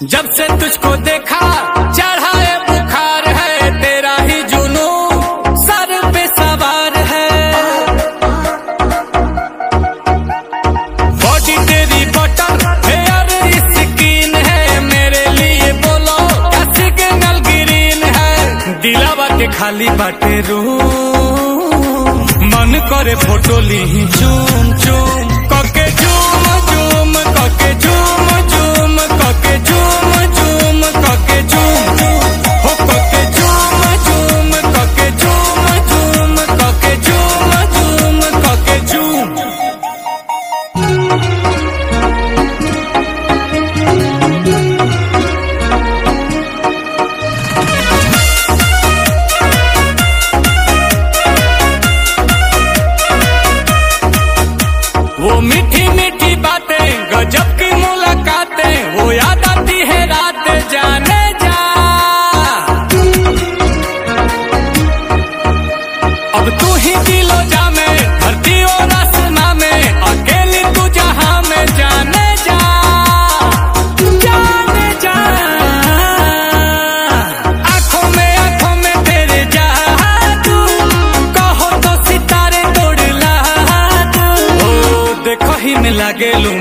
जब से तुझको देखा चढ़ा है बुखार है, तेरा ही जुनून सर पे सवार है। बॉडी तेरी बटर हेयर स्किन है, मेरे लिए बोलो क्या सिग्नल ग्रीन है। दिलावा के खाली बाटे रूम, मन करे फोटो ली चूम चूम कके झूम झूम कके झूम झूम कके झूम झूम कके झूम हो कके झूम झूम कके झूम झूम कके झूम झूम कके झूम। वो मीठी मीठी बातें गजब की मुलाकातें, वो याद आती है रात जाने जा। अब तू ही दिलो जा में धरती और आसमां में, अकेली तू जहां में जाने जा जाने जा। आंखों में तेरे जादू, कहो तो सितारे तोड़ ला दूं। देखो ही में लागे लूं